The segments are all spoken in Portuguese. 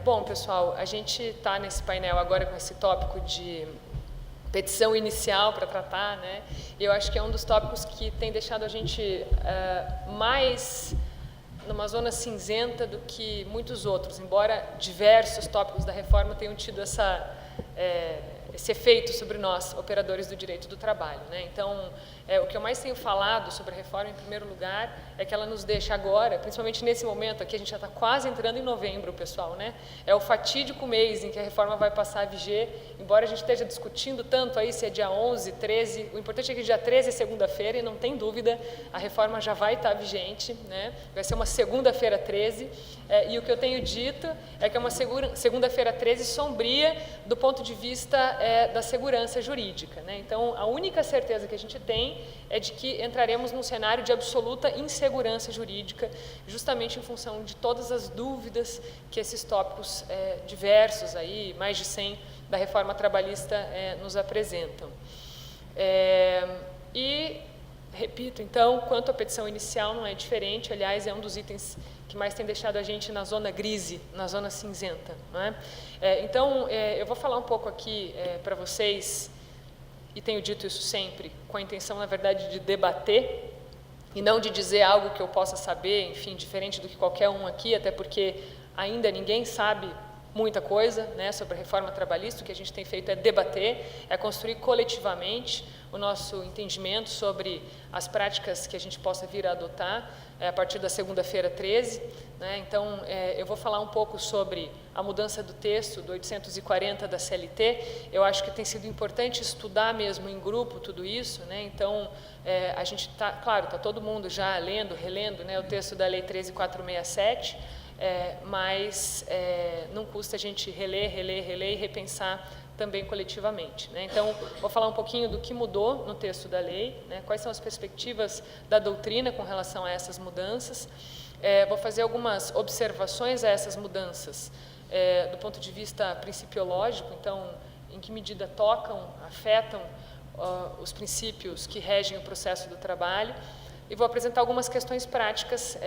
Bom, pessoal, a gente está nesse painel agora com esse tópico de petição inicial para tratar, né? E eu acho que é um dos tópicos que tem deixado a gente mais numa zona cinzenta do que muitos outros, embora diversos tópicos da reforma tenham tido esse efeito sobre nós, operadores do direito do trabalho, né? Então, o que eu mais tenho falado sobre a reforma, em primeiro lugar, é que ela nos deixa agora, principalmente nesse momento aqui, a gente já está quase entrando em novembro, pessoal, né? É o fatídico mês em que a reforma vai passar a viger, embora a gente esteja discutindo tanto aí se é dia 11, 13, o importante é que dia 13 é segunda-feira e não tem dúvida, a reforma já vai estar vigente, né? Vai ser uma segunda-feira 13, e o que eu tenho dito é que é uma segunda-feira 13 sombria do ponto de vista da segurança jurídica, né? Então, a única certeza que a gente tem é de que entraremos num cenário de absoluta insegurança jurídica, justamente em função de todas as dúvidas que esses tópicos diversos, aí, mais de 100 da reforma trabalhista nos apresentam. E, repito, então, quanto à petição inicial não é diferente, aliás, é um dos itens que mais tem deixado a gente na zona grise, na zona cinzenta, não é? Então, eu vou falar um pouco aqui para vocês, e tenho dito isso sempre, com a intenção, na verdade, de debater, e não de dizer algo que eu possa saber, enfim, diferente do que qualquer um aqui, até porque ainda ninguém sabe muita coisa, né, sobre a reforma trabalhista. O que a gente tem feito é debater, é construir coletivamente o nosso entendimento sobre as práticas que a gente possa vir a adotar a partir da segunda-feira 13. Né? Então, eu vou falar um pouco sobre a mudança do texto do 840 da CLT. Eu acho que tem sido importante estudar mesmo em grupo tudo isso, né? Então, a gente está, claro, está todo mundo já lendo, relendo, né, o texto da Lei 13.467, mas não custa a gente reler e repensar também coletivamente, né? Então, vou falar um pouquinho do que mudou no texto da lei, né? Quais são as perspectivas da doutrina com relação a essas mudanças. Vou fazer algumas observações a essas mudanças do ponto de vista principiológico, então, em que medida tocam, afetam os princípios que regem o processo do trabalho, e vou apresentar algumas questões práticas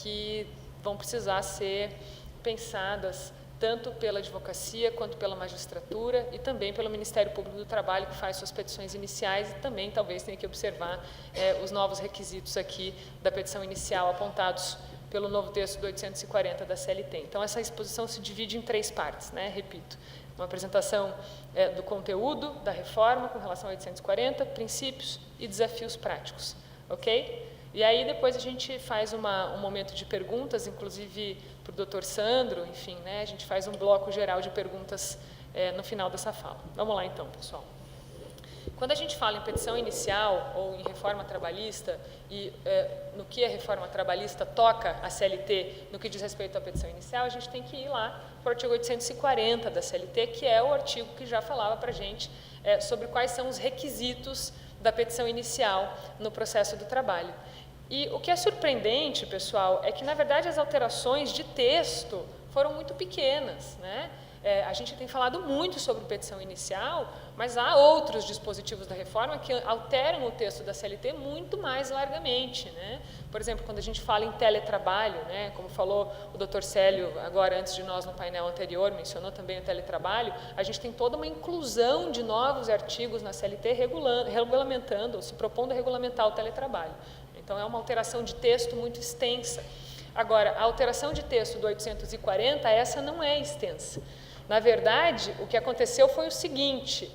que vão precisar ser pensadas tanto pela advocacia quanto pela magistratura e também pelo Ministério Público do Trabalho, que faz suas petições iniciais, e também talvez tenha que observar os novos requisitos aqui da petição inicial apontados pelo novo texto do 840 da CLT. Então, essa exposição se divide em 3 partes, né? Repito, uma apresentação do conteúdo da reforma com relação ao 840, princípios e desafios práticos, ok? E aí depois a gente faz um momento de perguntas, inclusive para o Dr. Sandro, enfim, né, a gente faz um bloco geral de perguntas no final dessa fala. Vamos lá então, pessoal. Quando a gente fala em petição inicial ou em reforma trabalhista, e no que a reforma trabalhista toca a CLT no que diz respeito à petição inicial, a gente tem que ir lá para o artigo 840 da CLT, que é o artigo que já falava para a gente sobre quais são os requisitos da petição inicial no processo do trabalho. E o que é surpreendente, pessoal, é que, na verdade, as alterações de texto foram muito pequenas, né? A gente tem falado muito sobre petição inicial, mas há outros dispositivos da reforma que alteram o texto da CLT muito mais largamente, né? Por exemplo, quando a gente fala em teletrabalho, né, como falou o Dr. Célio agora antes de nós no painel anterior, mencionou também o teletrabalho, a gente tem toda uma inclusão de novos artigos na CLT regulamentando, se propondo a regulamentar o teletrabalho. Então, é uma alteração de texto muito extensa. Agora, a alteração de texto do 840, essa não é extensa. Na verdade, o que aconteceu foi o seguinte: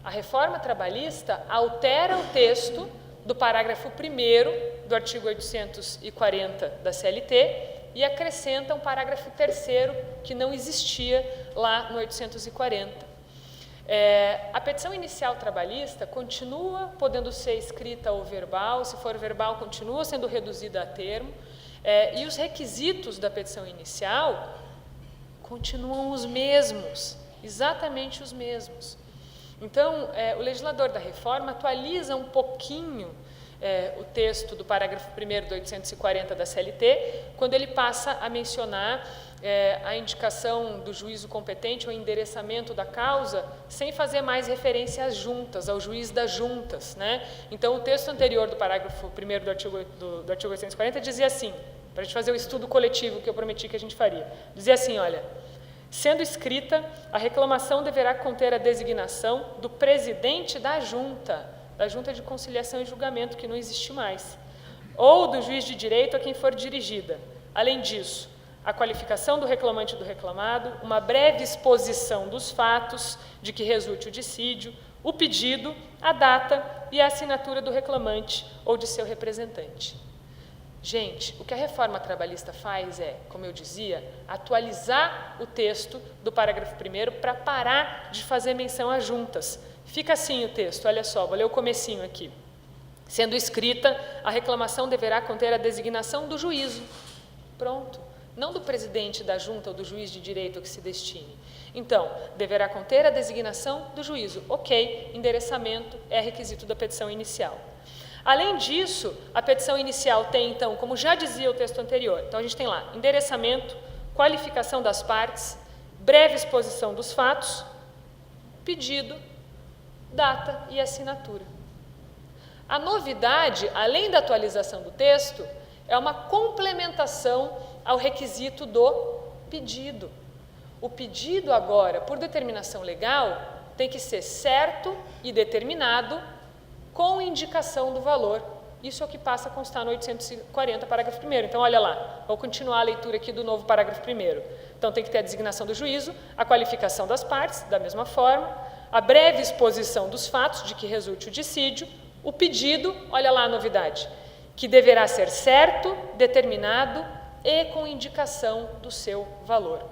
a reforma trabalhista altera o texto do parágrafo 1º do artigo 840 da CLT e acrescenta um parágrafo 3º que não existia lá no 840. A petição inicial trabalhista continua podendo ser escrita ou verbal, se for verbal continua sendo reduzida a termo, e os requisitos da petição inicial continuam os mesmos, exatamente os mesmos. Então, o legislador da reforma atualiza um pouquinho o texto do parágrafo 1º do 840 da CLT, quando ele passa a mencionar a indicação do juízo competente ou endereçamento da causa, sem fazer mais referência às juntas, ao juiz das juntas, né? Então, o texto anterior do parágrafo 1º do artigo 840 dizia assim, para a gente fazer o estudo coletivo que eu prometi que a gente faria, dizia assim, olha, sendo escrita, a reclamação deverá conter a designação do presidente da junta de conciliação e julgamento, que não existe mais, ou do juiz de direito a quem for dirigida. Além disso, a qualificação do reclamante e do reclamado, uma breve exposição dos fatos de que resulte o dissídio, o pedido, a data e a assinatura do reclamante ou de seu representante. Gente, o que a reforma trabalhista faz é, como eu dizia, atualizar o texto do parágrafo 1º para parar de fazer menção às juntas. Fica assim o texto, olha só, vou ler o comecinho aqui. Sendo escrita, a reclamação deverá conter a designação do juízo. Pronto. Não do presidente da junta ou do juiz de direito a que se destine. Então, deverá conter a designação do juízo. Ok, endereçamento é requisito da petição inicial. Além disso, a petição inicial tem, então, como já dizia o texto anterior, então a gente tem lá endereçamento, qualificação das partes, breve exposição dos fatos, pedido, data e assinatura. A novidade, além da atualização do texto, é uma complementação ao requisito do pedido. O pedido agora, por determinação legal, tem que ser certo e determinado com indicação do valor. Isso é o que passa a constar no 840, parágrafo 1º. Então, olha lá, vou continuar a leitura aqui do novo parágrafo 1º. Então, tem que ter a designação do juízo, a qualificação das partes, da mesma forma, a breve exposição dos fatos de que resulte o dissídio, o pedido, olha lá a novidade, que deverá ser certo, determinado e com indicação do seu valor.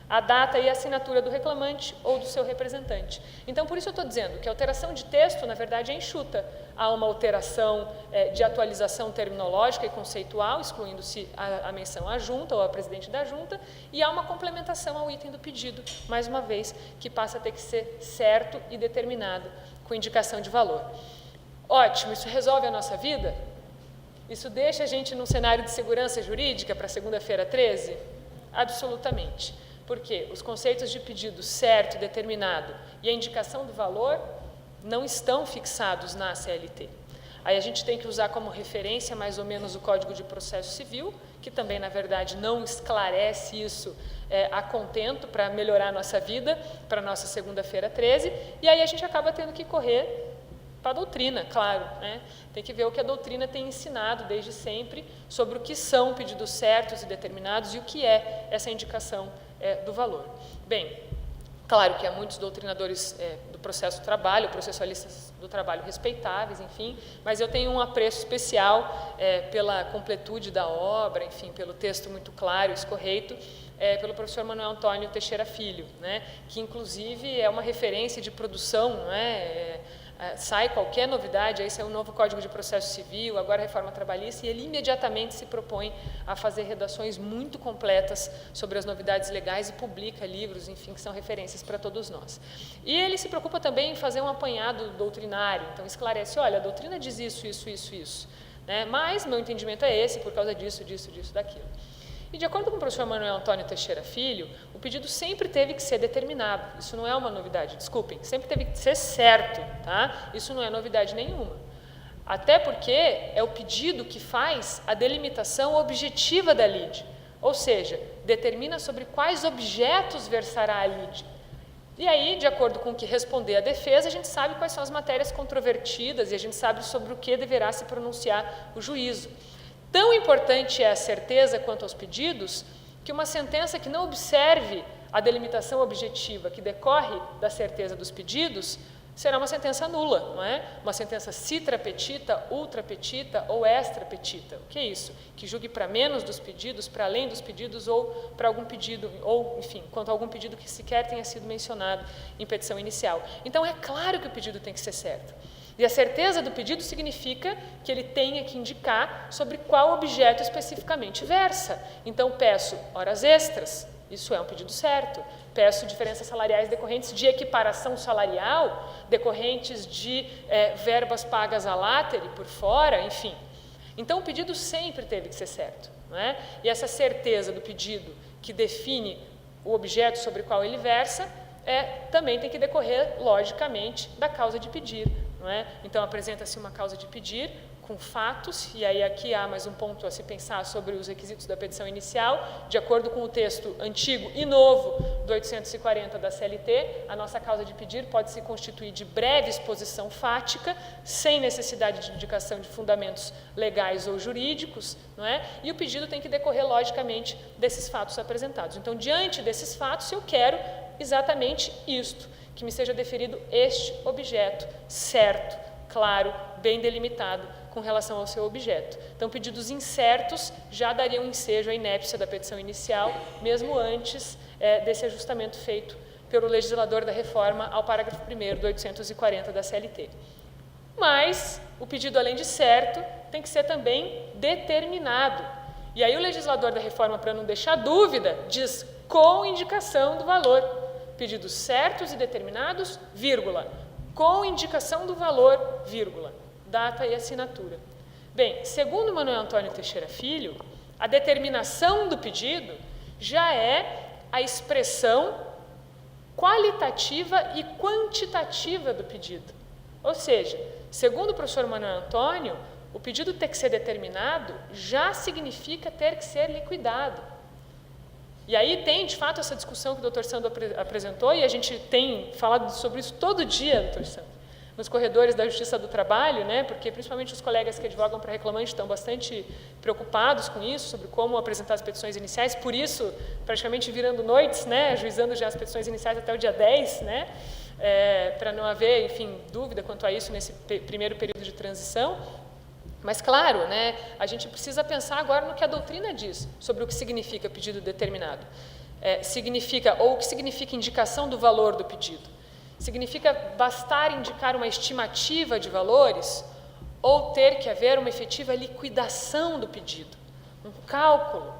A data e a assinatura do reclamante ou do seu representante. Então, por isso eu estou dizendo que a alteração de texto, na verdade, é enxuta. Há uma alteração de atualização terminológica e conceitual, excluindo-se a menção à junta ou ao presidente da junta, e há uma complementação ao item do pedido, mais uma vez, que passa a ter que ser certo e determinado, com indicação de valor. Ótimo, isso resolve a nossa vida? Isso deixa a gente num cenário de segurança jurídica para segunda-feira 13? Absolutamente. Porque os conceitos de pedido certo, determinado e a indicação do valor não estão fixados na CLT. Aí a gente tem que usar como referência mais ou menos o Código de Processo Civil, que também, na verdade, não esclarece isso a contento para melhorar a nossa vida, para a nossa segunda-feira 13, e aí a gente acaba tendo que correr para a doutrina, claro, né? Tem que ver o que a doutrina tem ensinado desde sempre sobre o que são pedidos certos e determinados e o que é essa indicação do valor. Bem, claro que há muitos doutrinadores do processo do trabalho, processualistas do trabalho respeitáveis, enfim, mas eu tenho um apreço especial pela completude da obra, enfim, pelo texto muito claro, escorreito, pelo professor Manuel Antônio Teixeira Filho, né? Que inclusive é uma referência de produção, não é? Sai qualquer novidade, aí sai um novo Código de Processo Civil, agora a reforma trabalhista, e ele imediatamente se propõe a fazer redações muito completas sobre as novidades legais e publica livros, enfim, que são referências para todos nós. E ele se preocupa também em fazer um apanhado doutrinário, então esclarece, olha, a doutrina diz isso, isso, isso, isso, né? Mas meu entendimento é esse, por causa disso, disso, disso, daquilo. E de acordo com o professor Manuel Antônio Teixeira Filho, o pedido sempre teve que ser determinado. Isso não é uma novidade, desculpem, sempre teve que ser certo, tá? Isso não é novidade nenhuma. Até porque é o pedido que faz a delimitação objetiva da lide, ou seja, determina sobre quais objetos versará a lide. E aí, de acordo com o que responder a defesa, a gente sabe quais são as matérias controvertidas e a gente sabe sobre o que deverá se pronunciar o juízo. Tão importante é a certeza quanto aos pedidos, que uma sentença que não observe a delimitação objetiva que decorre da certeza dos pedidos, será uma sentença nula, não é? Uma sentença citra petita, ultra petita ou extra petita. O que é isso? Que julgue para menos dos pedidos, para além dos pedidos ou para algum pedido, ou, enfim, quanto a algum pedido que sequer tenha sido mencionado em petição inicial. Então, é claro que o pedido tem que ser certo. E a certeza do pedido significa que ele tenha que indicar sobre qual objeto especificamente versa. Então, peço horas extras, isso é um pedido certo. peço diferenças salariais decorrentes de equiparação salarial, decorrentes de verbas pagas à latere por fora, enfim. Então, o pedido sempre teve que ser certo, não é? E essa certeza do pedido que define o objeto sobre o qual ele versa também tem que decorrer, logicamente, da causa de pedir, não é? Então, apresenta-se uma causa de pedir com fatos, e aí aqui há mais um ponto a se pensar sobre os requisitos da petição inicial. De acordo com o texto antigo e novo do 840 da CLT, a nossa causa de pedir pode se constituir de breve exposição fática, sem necessidade de indicação de fundamentos legais ou jurídicos, não é? E o pedido tem que decorrer, logicamente, desses fatos apresentados. Então, diante desses fatos, eu quero exatamente isto, que me seja deferido este objeto, certo, claro, bem delimitado, com relação ao seu objeto. Então, pedidos incertos já dariam ensejo à inépcia da petição inicial, mesmo antes desse ajustamento feito pelo legislador da reforma ao parágrafo 1º do 840 da CLT. Mas, o pedido, além de certo, tem que ser também determinado. E aí o legislador da reforma, para não deixar dúvida, diz com indicação do valor. Pedidos certos e determinados, vírgula, com indicação do valor, vírgula, data e assinatura. Bem, segundo Manuel Antônio Teixeira Filho, a determinação do pedido já é a expressão qualitativa e quantitativa do pedido. Ou seja, segundo o professor Manuel Antônio, o pedido ter que ser determinado já significa ter que ser liquidado. E aí tem, de fato, essa discussão que o Dr. Sandro apresentou, e a gente tem falado sobre isso todo dia, Dr. Sandro, nos corredores da Justiça do Trabalho, né, porque principalmente os colegas que advogam para reclamante estão bastante preocupados com isso, sobre como apresentar as petições iniciais, por isso, praticamente virando noites, né, ajuizando já as petições iniciais até o dia 10, né, para não haver, enfim, dúvida quanto a isso nesse primeiro período de transição. Mas, claro, né, a gente precisa pensar agora no que a doutrina diz sobre o que significa pedido determinado. O que significa indicação do valor do pedido. Significa bastar indicar uma estimativa de valores ou ter que haver uma efetiva liquidação do pedido, um cálculo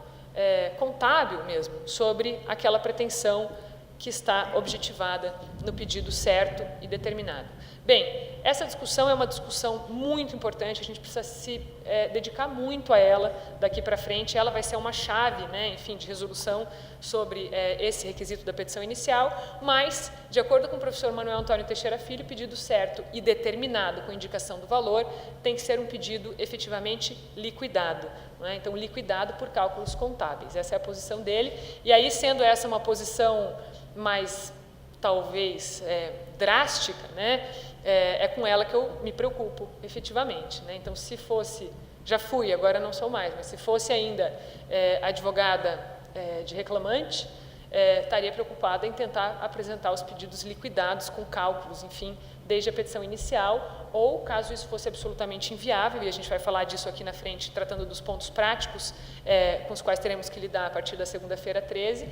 contábil mesmo sobre aquela pretensão que está objetivada no pedido certo e determinado. Bem, essa discussão é uma discussão muito importante, a gente precisa se dedicar muito a ela daqui para frente. Ela vai ser uma chave, né, enfim, de resolução sobre esse requisito da petição inicial, mas, de acordo com o professor Manuel Antônio Teixeira Filho, o pedido certo e determinado com indicação do valor tem que ser um pedido efetivamente liquidado, não é? Então, liquidado por cálculos contábeis. Essa é a posição dele, e aí, sendo essa uma posição mais, talvez, drástica, né, é com ela que eu me preocupo, efetivamente, né? Então, se fosse, já fui, agora não sou mais, mas se fosse ainda advogada de reclamante, estaria preocupada em tentar apresentar os pedidos liquidados com cálculos, enfim, desde a petição inicial, ou, caso isso fosse absolutamente inviável, e a gente vai falar disso aqui na frente, tratando dos pontos práticos com os quais teremos que lidar a partir da segunda-feira 13,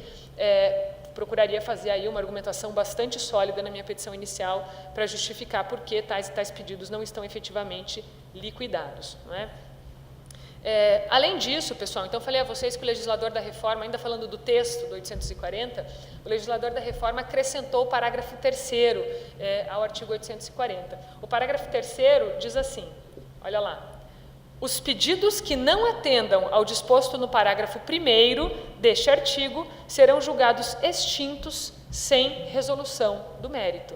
procuraria fazer aí uma argumentação bastante sólida na minha petição inicial para justificar por que tais e tais pedidos não estão efetivamente liquidados, não é? Além disso, pessoal, então falei a vocês que o legislador da reforma, ainda falando do texto do 840, o legislador da reforma acrescentou o parágrafo 3º ao artigo 840. O parágrafo 3º diz assim, olha lá, os pedidos que não atendam ao disposto no parágrafo 1º deste artigo serão julgados extintos sem resolução do mérito.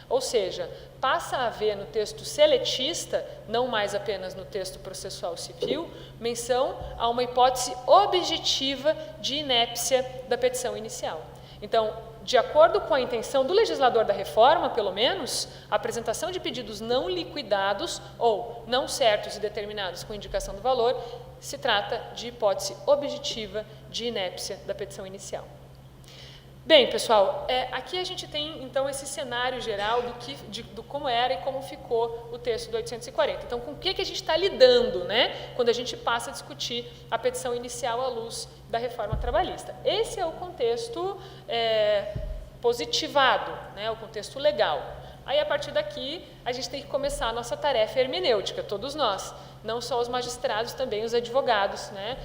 Ou seja, passa a haver no texto seletista, não mais apenas no texto processual civil, menção a uma hipótese objetiva de inépcia da petição inicial. Então, de acordo com a intenção do legislador da reforma, pelo menos, a apresentação de pedidos não liquidados ou não certos e determinados com indicação do valor, se trata de hipótese objetiva de inépcia da petição inicial. Bem, pessoal, aqui a gente tem, então, esse cenário geral do como era e como ficou o texto do 840. Então, com o que a gente está lidando, né, quando a gente passa a discutir a petição inicial à luz da reforma trabalhista? Esse é o contexto positivado, né, o contexto legal. Aí, a partir daqui, a gente tem que começar a nossa tarefa hermenêutica, todos nós, não só os magistrados, também os advogados, né?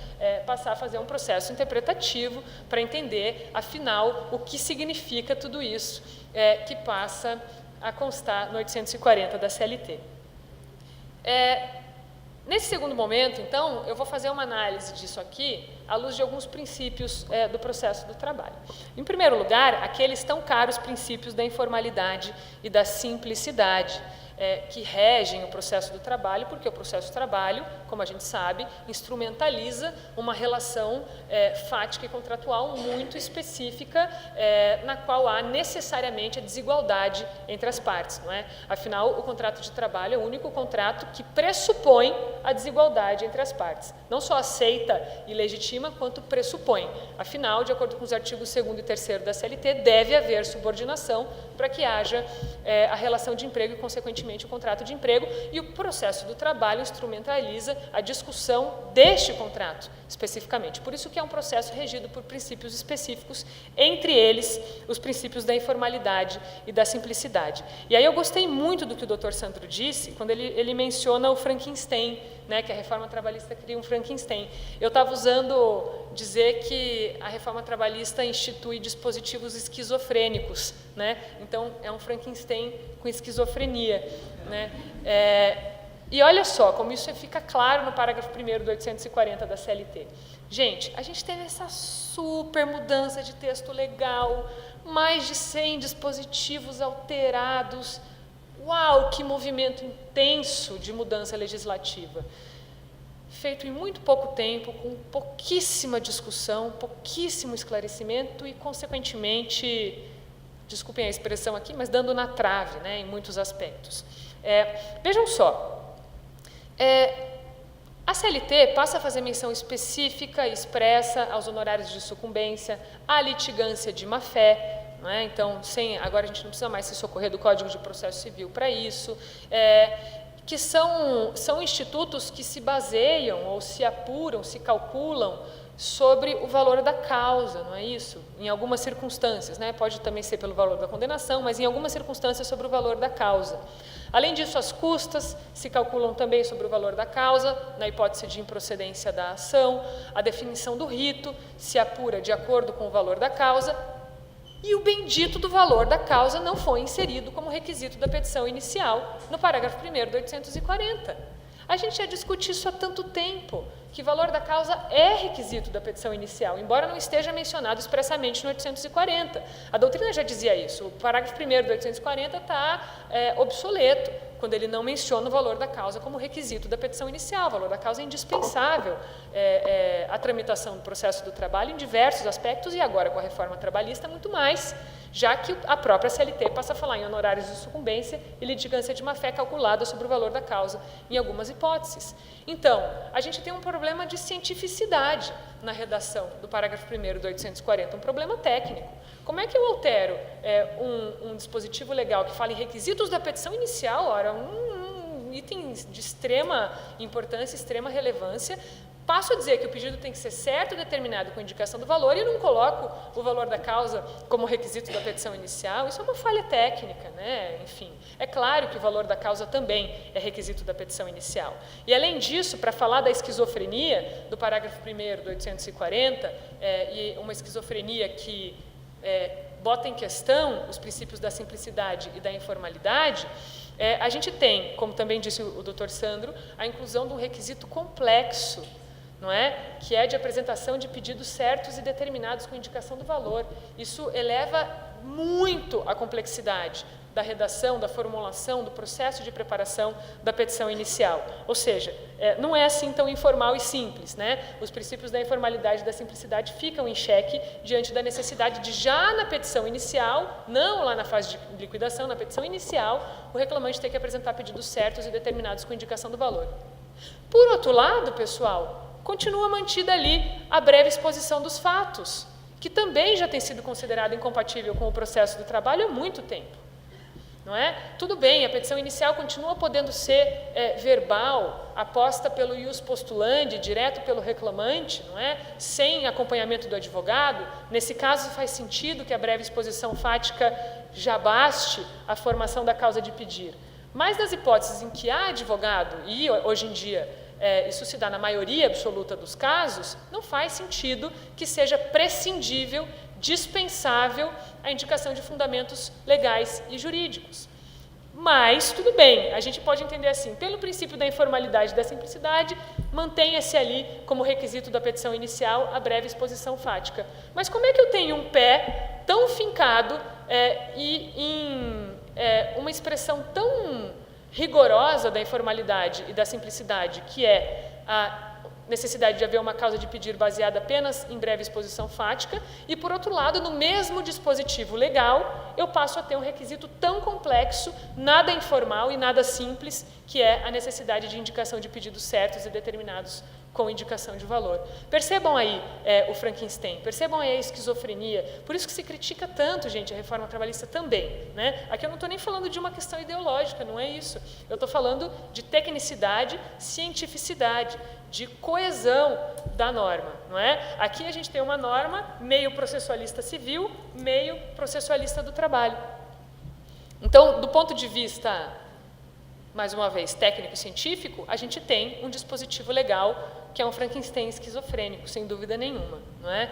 Passar a fazer um processo interpretativo para entender, afinal, o que significa tudo isso que passa a constar no 840 da CLT. Nesse segundo momento, então, eu vou fazer uma análise disso aqui à luz de alguns princípios do processo do trabalho. Em primeiro lugar, aqueles tão caros princípios da informalidade e da simplicidade, que regem o processo do trabalho, porque o processo do trabalho, como a gente sabe, instrumentaliza uma relação fática e contratual muito específica, na qual há necessariamente a desigualdade entre as partes, não é? Afinal, o contrato de trabalho é o único contrato que pressupõe a desigualdade entre as partes. Não só aceita e legitima, quanto pressupõe. Afinal, de acordo com os artigos 2º e 3º da CLT, deve haver subordinação para que haja a relação de emprego e, consequentemente, o contrato de emprego, e o processo do trabalho instrumentaliza a discussão deste contrato, especificamente. Por isso que é um processo regido por princípios específicos, entre eles os princípios da informalidade e da simplicidade. E aí eu gostei muito do que o Dr. Sandro disse, quando ele menciona o Frankenstein, né, que a reforma trabalhista cria um Frankenstein. Eu estava usando dizer que a reforma trabalhista institui dispositivos esquizofrênicos, né? Então, é um Frankenstein com esquizofrenia, né? E olha só como isso fica claro no parágrafo 1º do 840 da CLT. Gente, a gente teve essa super mudança de texto legal, mais de 100 dispositivos alterados. Uau, que movimento intenso de mudança legislativa. Feito em muito pouco tempo, com pouquíssima discussão, pouquíssimo esclarecimento e, consequentemente, desculpem a expressão aqui, mas dando na trave, né, em muitos aspectos. Vejam só, a CLT passa a fazer menção específica e expressa aos honorários de sucumbência, à litigância de má-fé. Então, agora a gente não precisa mais se socorrer do Código de Processo Civil para isso, que são institutos que se baseiam ou se apuram, se calculam sobre o valor da causa, não é isso? Em algumas circunstâncias, né? Pode também ser pelo valor da condenação, mas em algumas circunstâncias sobre o valor da causa. Além disso, as custas se calculam também sobre o valor da causa, na hipótese de improcedência da ação, a definição do rito se apura de acordo com o valor da causa, e o bendito do valor da causa não foi inserido como requisito da petição inicial no parágrafo 1º do 840. A gente já discute isso há tanto tempo, que o valor da causa é requisito da petição inicial, embora não esteja mencionado expressamente no 840. A doutrina já dizia isso, o parágrafo 1º do 840 está obsoleto, quando ele não menciona o valor da causa como requisito da petição inicial. O valor da causa é indispensável à tramitação do processo do trabalho em diversos aspectos, e agora com a reforma trabalhista muito mais, já que a própria CLT passa a falar em honorários de sucumbência e litigância de má-fé calculada sobre o valor da causa em algumas hipóteses. Então, a gente tem um problema de cientificidade na redação do parágrafo 1º do 840, um problema técnico. Como é que eu altero um dispositivo legal que fala em requisitos da petição inicial, ora, um item de extrema importância, extrema relevância, passo a dizer que o pedido tem que ser certo, determinado com indicação do valor, e eu não coloco o valor da causa como requisito da petição inicial? Isso é uma falha técnica, né? Enfim, é claro que o valor da causa também é requisito da petição inicial. E, além disso, para falar da esquizofrenia do parágrafo 1º do 840, e uma esquizofrenia que bota em questão os princípios da simplicidade e da informalidade, a gente tem, como também disse o Dr. Sandro, a inclusão de um requisito complexo, não é? Que é de apresentação de pedidos certos e determinados com indicação do valor. Isso eleva muito a complexidade da redação, da formulação, do processo de preparação da petição inicial. Ou seja, não é assim tão informal e simples, né? Os princípios da informalidade e da simplicidade ficam em xeque diante da necessidade de, já na petição inicial, não lá na fase de liquidação, na petição inicial, o reclamante ter que apresentar pedidos certos e determinados com indicação do valor. Por outro lado, pessoal, continua mantida ali a breve exposição dos fatos, que também já tem sido considerado incompatível com o processo do trabalho há muito tempo. Não é? Tudo bem, a petição inicial continua podendo ser verbal, aposta pelo ius postulandi, direto pelo reclamante, não é? Sem acompanhamento do advogado. Nesse caso, faz sentido que a breve exposição fática já baste a formação da causa de pedir. Mas nas hipóteses em que há advogado, e hoje em dia isso se dá na maioria absoluta dos casos, não faz sentido que seja prescindível, dispensável a indicação de fundamentos legais e jurídicos. Mas, tudo bem, a gente pode entender assim, pelo princípio da informalidade e da simplicidade, mantenha-se ali como requisito da petição inicial a breve exposição fática. Mas como é que eu tenho um pé tão fincado e em uma expressão tão rigorosa da informalidade e da simplicidade, que é a necessidade de haver uma causa de pedir baseada apenas em breve exposição fática, e, por outro lado, no mesmo dispositivo legal, eu passo a ter um requisito tão complexo, nada informal e nada simples, que é a necessidade de indicação de pedidos certos e determinados com indicação de valor. Percebam aí o Frankenstein, percebam aí a esquizofrenia, por isso que se critica tanto, gente, a reforma trabalhista também, né? Aqui eu não estou nem falando de uma questão ideológica, não é isso. Eu estou falando de tecnicidade, cientificidade, de coesão da norma, não é? Aqui a gente tem uma norma meio processualista civil, meio processualista do trabalho. Então, do ponto de vista, mais uma vez, técnico e científico, a gente tem um dispositivo legal que é um Frankenstein esquizofrênico, sem dúvida nenhuma, não é?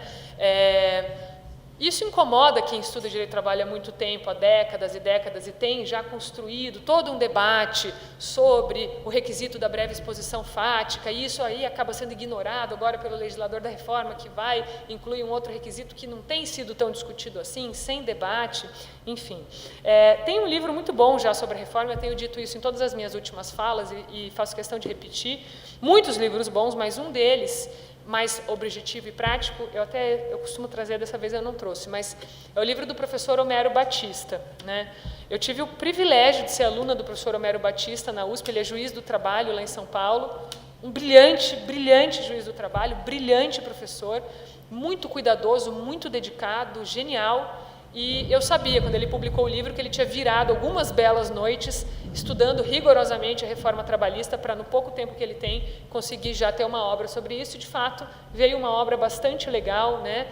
Isso incomoda quem estuda direito do trabalho há muito tempo, há décadas e décadas, e tem já construído todo um debate sobre o requisito da breve exposição fática, e isso aí acaba sendo ignorado agora pelo legislador da reforma, que vai incluir um outro requisito que não tem sido tão discutido assim, sem debate, enfim. Tem um livro muito bom já sobre a reforma, eu tenho dito isso em todas as minhas últimas falas e faço questão de repetir, muitos livros bons, mas um deles mais objetivo e prático, eu costumo trazer, dessa vez eu não trouxe, mas é o livro do professor Homero Batista, né? Eu tive o privilégio de ser aluna do professor Homero Batista na USP, ele é juiz do trabalho lá em São Paulo, um brilhante, brilhante juiz do trabalho, brilhante professor, muito cuidadoso, muito dedicado, genial, e eu sabia, quando ele publicou o livro, que ele tinha virado algumas belas noites estudando rigorosamente a reforma trabalhista para, no pouco tempo que ele tem, conseguir já ter uma obra sobre isso. E, de fato, veio uma obra bastante legal, né?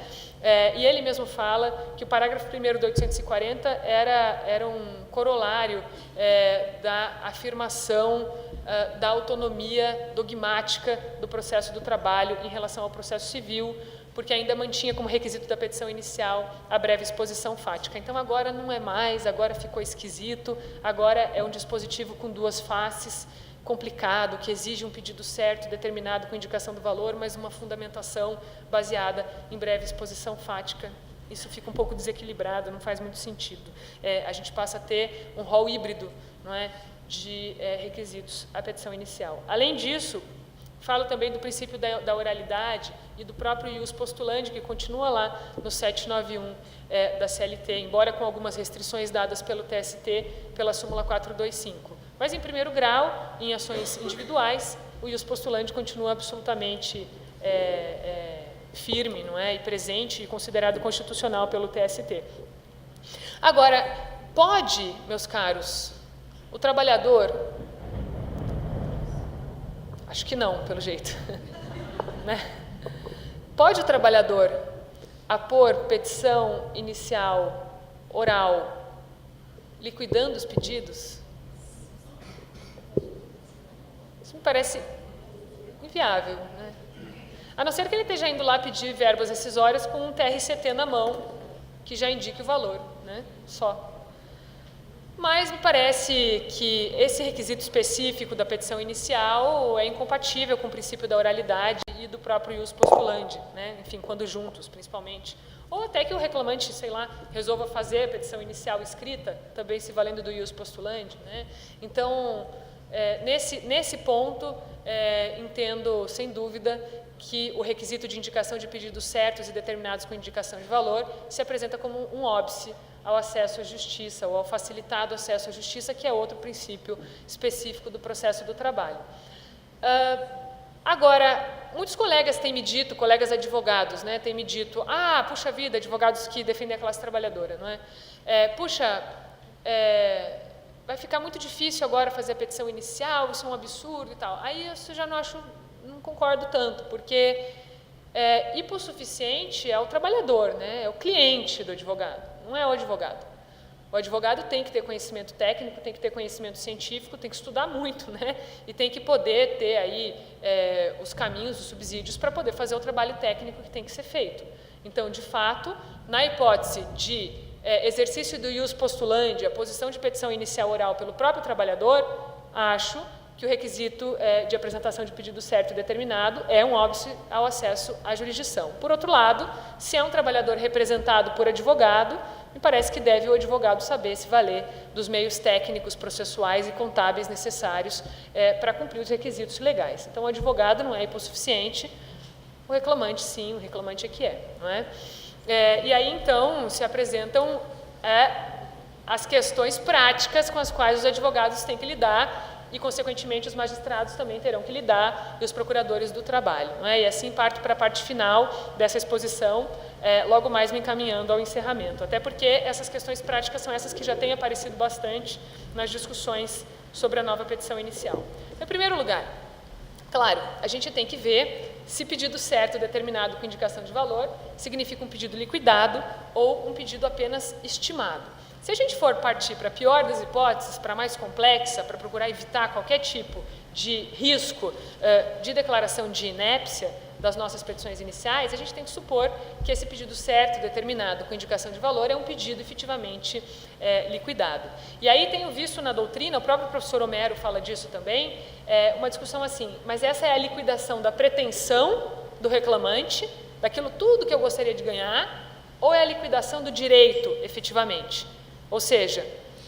E ele mesmo fala que o parágrafo 1º do 840 era um corolário da afirmação da autonomia dogmática do processo do trabalho em relação ao processo civil, porque ainda mantinha como requisito da petição inicial a breve exposição fática. Então, agora não é mais, agora ficou esquisito, agora é um dispositivo com duas faces, complicado, que exige um pedido certo, determinado com indicação do valor, mas uma fundamentação baseada em breve exposição fática. Isso fica um pouco desequilibrado, não faz muito sentido. A gente passa a ter um rol híbrido, não é, de requisitos à petição inicial. Além disso, falo também do princípio da oralidade e do próprio ius postulandi, que continua lá no 791 da CLT, embora com algumas restrições dadas pelo TST, pela súmula 425. Mas, em primeiro grau, em ações individuais, o ius postulandi continua absolutamente firme, não é? E presente e considerado constitucional pelo TST. Agora, pode, meus caros, o trabalhador... Acho que não, pelo jeito. Né? Pode o trabalhador apor petição inicial oral liquidando os pedidos? Isso me parece inviável, né? A não ser que ele esteja indo lá pedir verbas rescisórias com um TRCT na mão, que já indique o valor, né? Só. Mas me parece que esse requisito específico da petição inicial é incompatível com o princípio da oralidade e do próprio ius postulandi, né? Enfim, quando juntos, principalmente. Ou até que o reclamante, sei lá, resolva fazer a petição inicial escrita, também se valendo do ius postulandi, né? Então, nesse ponto, entendo, sem dúvida, que o requisito de indicação de pedidos certos e determinados com indicação de valor se apresenta como um óbice ao acesso à justiça, ou ao facilitado acesso à justiça, que é outro princípio específico do processo do trabalho. Agora, muitos colegas têm me dito, colegas advogados, né, têm me dito, puxa vida, advogados que defendem a classe trabalhadora, não é? Puxa, vai ficar muito difícil agora fazer a petição inicial, isso é um absurdo e tal. Aí eu já não concordo tanto, porque hipossuficiente é o trabalhador, né, é o cliente do advogado. Não é o advogado. O advogado tem que ter conhecimento técnico, tem que ter conhecimento científico, tem que estudar muito, né? E tem que poder ter aí os caminhos, os subsídios para poder fazer o trabalho técnico que tem que ser feito. Então, de fato, na hipótese de exercício do ius postulandi, a posição de petição inicial oral pelo próprio trabalhador, acho que o requisito de apresentação de pedido certo e determinado é um óbice ao acesso à jurisdição. Por outro lado, se é um trabalhador representado por advogado, me parece que deve o advogado saber se valer dos meios técnicos, processuais e contábeis necessários para cumprir os requisitos legais. Então, o advogado não é hipossuficiente, o reclamante sim, o reclamante é que é, não é? E aí, então, se apresentam as questões práticas com as quais os advogados têm que lidar e, consequentemente, os magistrados também terão que lidar e os procuradores do trabalho, não é? E assim parto para a parte final dessa exposição, logo mais me encaminhando ao encerramento, até porque essas questões práticas são essas que já têm aparecido bastante nas discussões sobre a nova petição inicial. Em primeiro lugar, claro, a gente tem que ver se pedido certo determinado com indicação de valor significa um pedido liquidado ou um pedido apenas estimado. Se a gente for partir para a pior das hipóteses, para a mais complexa, para procurar evitar qualquer tipo de risco de declaração de inépcia das nossas petições iniciais, a gente tem que supor que esse pedido certo, determinado com indicação de valor, é um pedido efetivamente liquidado. E aí tenho visto na doutrina, o próprio professor Homero fala disso também, uma discussão assim, mas essa é a liquidação da pretensão do reclamante, daquilo tudo que eu gostaria de ganhar, ou é a liquidação do direito, efetivamente? Ou seja,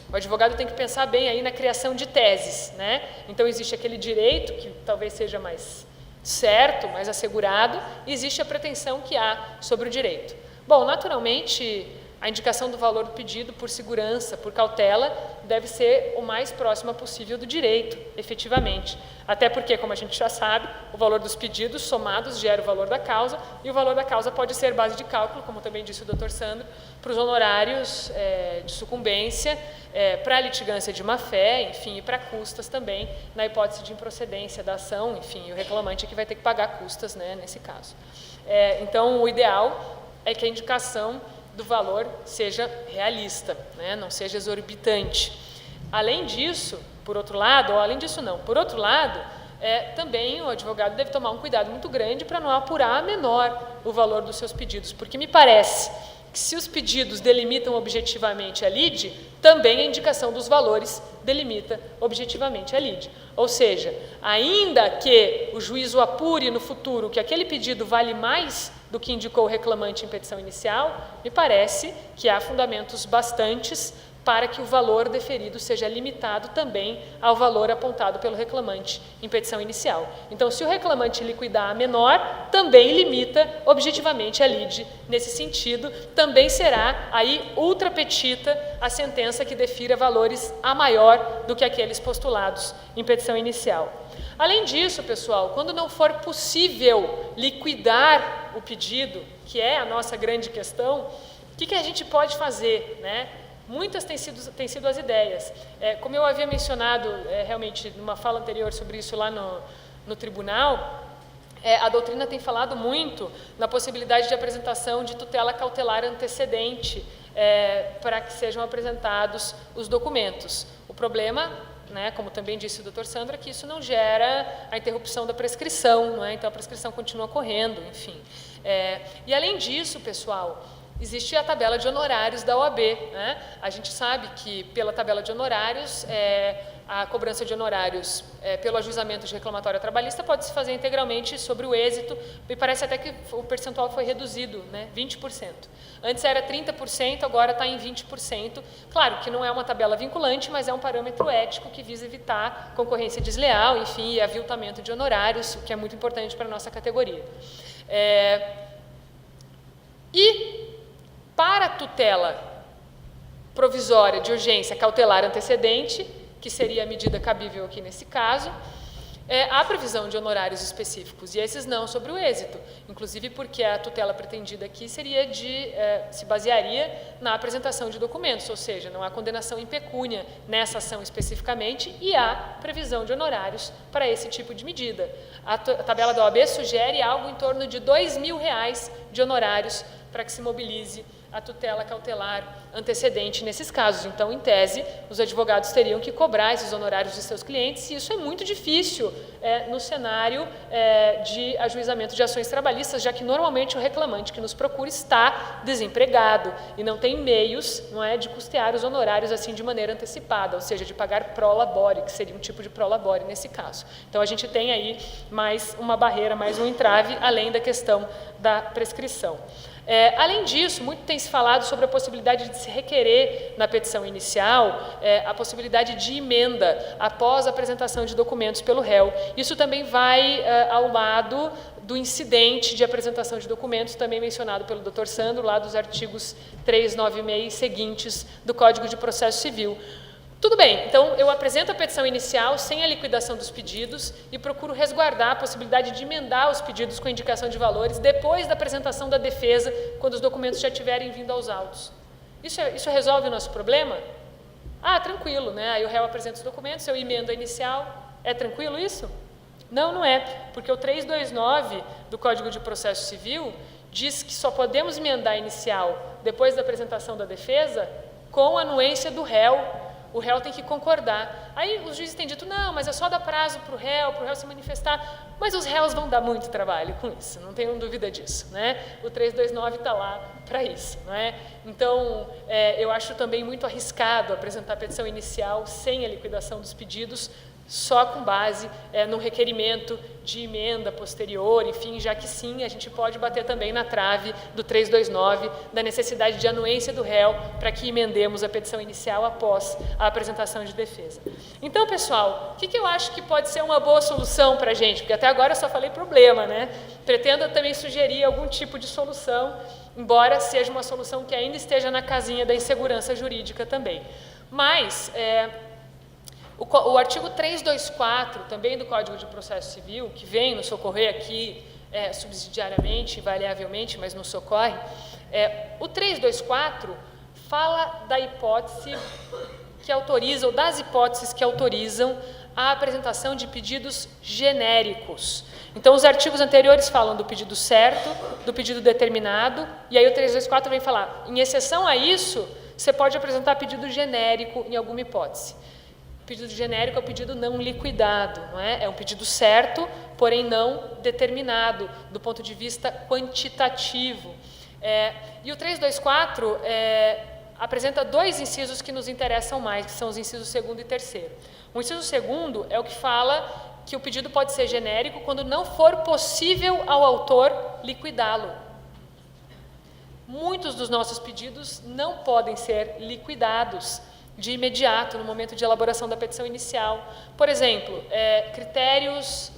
o advogado tem que pensar bem aí na criação de teses, né? Então, existe aquele direito, que talvez seja mais certo, mais assegurado, e existe a pretensão que há sobre o direito. Bom, naturalmente, a indicação do valor do pedido, por segurança, por cautela, deve ser o mais próxima possível do direito, efetivamente. Até porque, como a gente já sabe, o valor dos pedidos somados gera o valor da causa, e o valor da causa pode ser base de cálculo, como também disse o Dr. Sandro, para os honorários de sucumbência, para a litigância de má-fé, enfim, e para custas também, na hipótese de improcedência da ação, enfim, o reclamante é que vai ter que pagar custas, né, nesse caso. Então, o ideal é que a indicação do valor seja realista, né, não seja exorbitante. Além disso, por outro lado, ou além disso não, por outro lado, também o advogado deve tomar um cuidado muito grande para não apurar a menor o valor dos seus pedidos, porque me parece que se os pedidos delimitam objetivamente a lide, também a indicação dos valores delimita objetivamente a lide. Ou seja, ainda que o juízo apure no futuro que aquele pedido vale mais do que indicou o reclamante em petição inicial, me parece que há fundamentos bastantes para que o valor deferido seja limitado também ao valor apontado pelo reclamante em petição inicial. Então, se o reclamante liquidar a menor, também limita objetivamente a lide nesse sentido, também será aí ultra petita a sentença que defira valores a maior do que aqueles postulados em petição inicial. Além disso, pessoal, quando não for possível liquidar o pedido, que é a nossa grande questão, o que a gente pode fazer, né? Muitas têm sido as ideias. Como eu havia mencionado realmente numa fala anterior sobre isso lá no tribunal, a doutrina tem falado muito na possibilidade de apresentação de tutela cautelar antecedente para que sejam apresentados os documentos. O problema, né, como também disse o Dr. Sandro, é que isso não gera a interrupção da prescrição, não é? Então a prescrição continua correndo, enfim. E além disso, pessoal, existe a tabela de honorários da OAB, né? A gente sabe que pela tabela de honorários, a cobrança de honorários pelo ajuizamento de reclamatória trabalhista pode se fazer integralmente sobre o êxito, e parece até que o percentual foi reduzido, né? 20%. Antes era 30%, agora está em 20%. Claro que não é uma tabela vinculante, mas é um parâmetro ético que visa evitar concorrência desleal, enfim, e aviltamento de honorários, o que é muito importante para a nossa categoria. Para a tutela provisória de urgência cautelar antecedente, que seria a medida cabível aqui nesse caso, há previsão de honorários específicos, e esses não sobre o êxito, inclusive porque a tutela pretendida aqui seria se basearia na apresentação de documentos, ou seja, não há condenação em pecúnia nessa ação especificamente, e há previsão de honorários para esse tipo de medida. A tabela da OAB sugere algo em torno de R$ 2.000 de honorários para que se mobilize a tutela cautelar antecedente nesses casos. Então, em tese, os advogados teriam que cobrar esses honorários de seus clientes, e isso é muito difícil no cenário de ajuizamento de ações trabalhistas, já que normalmente o reclamante que nos procura está desempregado e não tem meios, não é, de custear os honorários assim de maneira antecipada, ou seja, de pagar pro labore, que seria um tipo de pro labore nesse caso. Então, a gente tem aí mais uma barreira, mais um entrave, além da questão da prescrição. Além disso, muito tem se falado sobre a possibilidade de se requerer na petição inicial a possibilidade de emenda após a apresentação de documentos pelo réu. Isso também vai ao lado do incidente de apresentação de documentos, também mencionado pelo Dr. Sandro, lá dos artigos 396 e seguintes do Código de Processo Civil. Tudo bem, então eu apresento a petição inicial sem a liquidação dos pedidos e procuro resguardar a possibilidade de emendar os pedidos com indicação de valores depois da apresentação da defesa, quando os documentos já tiverem vindo aos autos. Isso resolve o nosso problema? Ah, tranquilo, né? Aí o réu apresenta os documentos, eu emendo a inicial. É tranquilo isso? Não, não é, porque o 329 do Código de Processo Civil diz que só podemos emendar a inicial depois da apresentação da defesa com a anuência do réu. O réu tem que concordar. Aí os juízes têm dito, não, mas é só dar prazo para o réu se manifestar. Mas os réus vão dar muito trabalho com isso, não tenham dúvida disso, né? O 329 está lá para isso, não é? Então, eu acho também muito arriscado apresentar a petição inicial sem a liquidação dos pedidos, só com base no requerimento de emenda posterior, enfim, já que sim, a gente pode bater também na trave do 329, da necessidade de anuência do réu para que emendemos a petição inicial após a apresentação de defesa. Então, pessoal, o que eu acho que pode ser uma boa solução para a gente? Porque até agora eu só falei problema, né? Pretendo também sugerir algum tipo de solução, embora seja uma solução que ainda esteja na casinha da insegurança jurídica também. Mas o artigo 324, também do Código de Processo Civil, que vem nos socorrer aqui subsidiariamente, invariavelmente, mas nos socorre, o 324 fala da hipótese que autoriza, ou das hipóteses que autorizam a apresentação de pedidos genéricos. Então, os artigos anteriores falam do pedido certo, do pedido determinado, e aí o 324 vem falar, em exceção a isso, você pode apresentar pedido genérico em alguma hipótese. O pedido genérico é o pedido não liquidado, não é? É um pedido certo, porém não determinado, do ponto de vista quantitativo. E o 324 apresenta dois incisos que nos interessam mais, que são os incisos 2º e 3º. O inciso 2º é o que fala que o pedido pode ser genérico quando não for possível ao autor liquidá-lo. Muitos dos nossos pedidos não podem ser liquidados de imediato, no momento de elaboração da petição inicial. Por exemplo, critérios,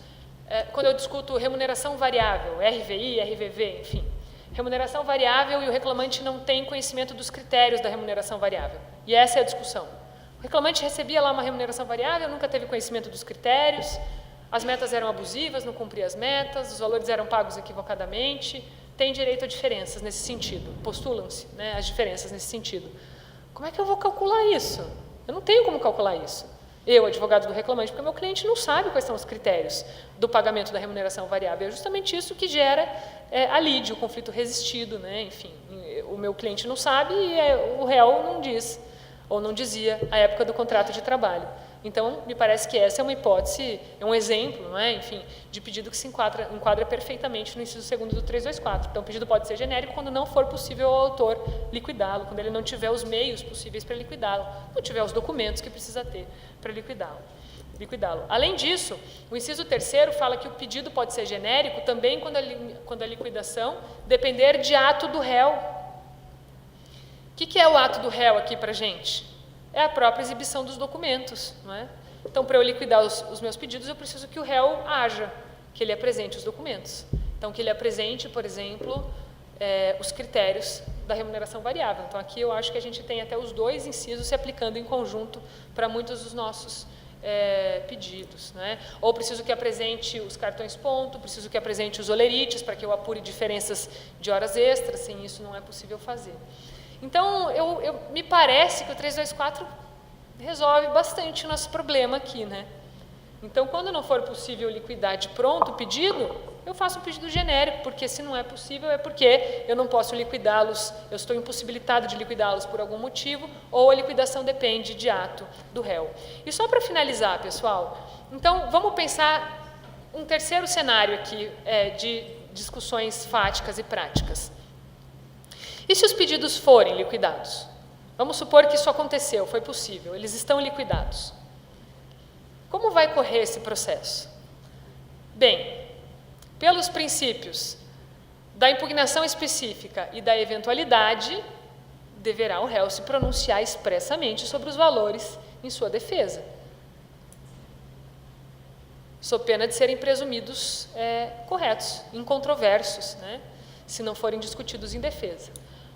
quando eu discuto remuneração variável, RVI, RVV, enfim, remuneração variável e o reclamante não tem conhecimento dos critérios da remuneração variável. E essa é a discussão. O reclamante recebia lá uma remuneração variável, nunca teve conhecimento dos critérios, as metas eram abusivas, não cumpria as metas, os valores eram pagos equivocadamente, tem direito a diferenças nesse sentido, postulam-se, né, as diferenças nesse sentido. Como é que eu vou calcular isso? Eu não tenho como calcular isso. Eu, advogado do reclamante, porque o meu cliente não sabe quais são os critérios do pagamento da remuneração variável. É justamente isso que gera a lide, o conflito resistido, né? Enfim, o meu cliente não sabe e o réu não diz, ou não dizia, à época do contrato de trabalho. Então, me parece que essa é uma hipótese, é um exemplo, não é? Enfim, de pedido que se enquadra perfeitamente no inciso 2º do 324. Então, o pedido pode ser genérico quando não for possível ao autor liquidá-lo, quando ele não tiver os meios possíveis para liquidá-lo, não tiver os documentos que precisa ter para liquidá-lo. Além disso, o inciso 3º fala que o pedido pode ser genérico também quando a liquidação depender de ato do réu. O que é o ato do réu aqui para a gente? É a própria exibição dos documentos, não é? Então, para eu liquidar os meus pedidos, eu preciso que o réu haja, que ele apresente os documentos. Então, que ele apresente, por exemplo, os critérios da remuneração variável. Então, aqui eu acho que a gente tem até os dois incisos se aplicando em conjunto para muitos dos nossos pedidos, né? Ou preciso que apresente os cartões ponto, preciso que apresente os olerites para que eu apure diferenças de horas extras, sem isso não é possível fazer. Então, me parece que o 324 resolve bastante o nosso problema aqui, né? Então, quando não for possível liquidar de pronto o pedido, eu faço um pedido genérico, porque se não é possível é porque eu não posso liquidá-los, eu estou impossibilitado de liquidá-los por algum motivo, ou a liquidação depende de ato do réu. E só para finalizar, pessoal, então vamos pensar um terceiro cenário aqui de discussões fáticas e práticas. E se os pedidos forem liquidados? Vamos supor que isso aconteceu, foi possível, eles estão liquidados. Como vai correr esse processo? Bem, pelos princípios da impugnação específica e da eventualidade, deverá o réu se pronunciar expressamente sobre os valores em sua defesa, sob pena de serem presumidos corretos, incontroversos, né, se não forem discutidos em defesa.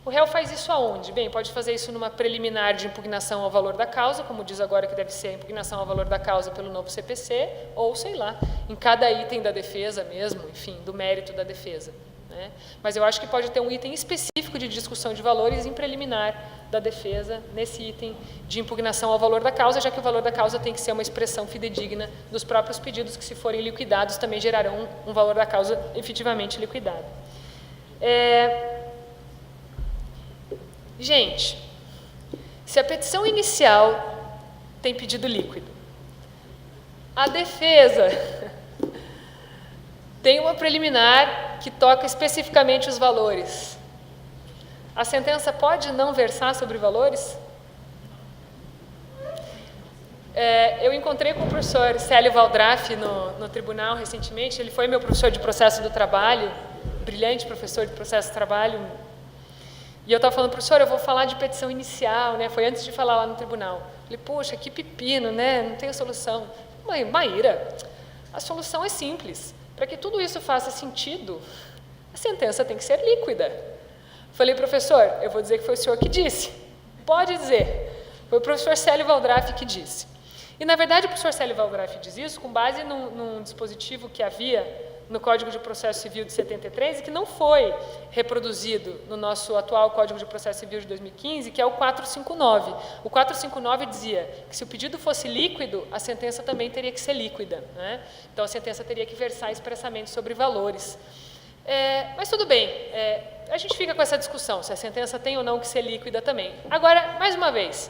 O réu faz isso aonde? Bem, pode fazer isso numa preliminar de impugnação ao valor da causa, como diz agora que deve ser a impugnação ao valor da causa pelo novo CPC, ou, sei lá, em cada item da defesa mesmo, enfim, do mérito da defesa, né? Mas eu acho que pode ter um item específico de discussão de valores em preliminar da defesa, nesse item de impugnação ao valor da causa, já que o valor da causa tem que ser uma expressão fidedigna dos próprios pedidos que, se forem liquidados, também gerarão um valor da causa efetivamente liquidado. Gente, se a petição inicial tem pedido líquido, a defesa tem uma preliminar que toca especificamente os valores, a sentença pode não versar sobre valores? Eu encontrei com o professor Célio Valdraff no tribunal recentemente, ele foi meu professor de processo do trabalho, brilhante professor de processo do trabalho. E eu estava falando, professor, eu vou falar de petição inicial, né? Foi antes de falar lá no tribunal. Falei, poxa, que pepino, né? Não tem solução. Maíra, a solução é simples. Para que tudo isso faça sentido, a sentença tem que ser líquida. Falei, professor, eu vou dizer que foi o senhor que disse. Pode dizer. Foi o professor Célio Valdraff que disse. E, na verdade, o professor Célio Valdraff diz isso com base num dispositivo que havia no Código de Processo Civil de 73 e que não foi reproduzido no nosso atual Código de Processo Civil de 2015, que é o 459. O 459 dizia que se o pedido fosse líquido, a sentença também teria que ser líquida, né? Então, a sentença teria que versar expressamente sobre valores. Mas tudo bem, a gente fica com essa discussão, se a sentença tem ou não que ser líquida também. Agora, mais uma vez,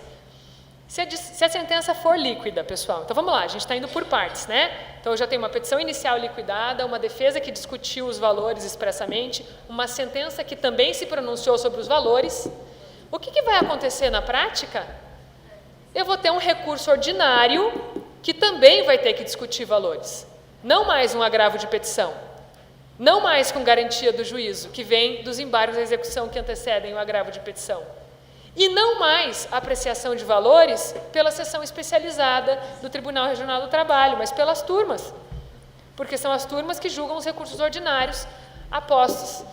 se a sentença for líquida, pessoal, então vamos lá, a gente está indo por partes, né? Então, eu já tenho uma petição inicial liquidada, uma defesa que discutiu os valores expressamente, uma sentença que também se pronunciou sobre os valores. O que vai acontecer na prática? Eu vou ter um recurso ordinário que também vai ter que discutir valores. Não mais um agravo de petição, não mais com garantia do juízo, que vem dos embargos à execução que antecedem o agravo de petição. E não mais a apreciação de valores pela seção especializada do Tribunal Regional do Trabalho, mas pelas turmas, porque são as turmas que julgam os recursos ordinários apostos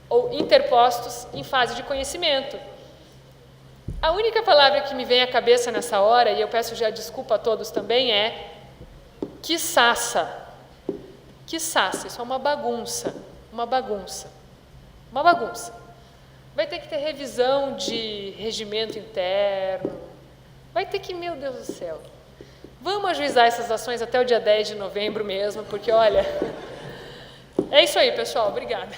ou interpostos em fase de conhecimento. A única palavra que me vem à cabeça nessa hora, e eu peço já desculpa a todos também, é quiçaça. Quiçaça, isso é uma bagunça, uma bagunça, uma bagunça. Vai ter que ter revisão de regimento interno, vai ter que, meu Deus do céu, vamos ajuizar essas ações até o dia 10 de novembro mesmo, porque, olha, é isso aí, pessoal, obrigada.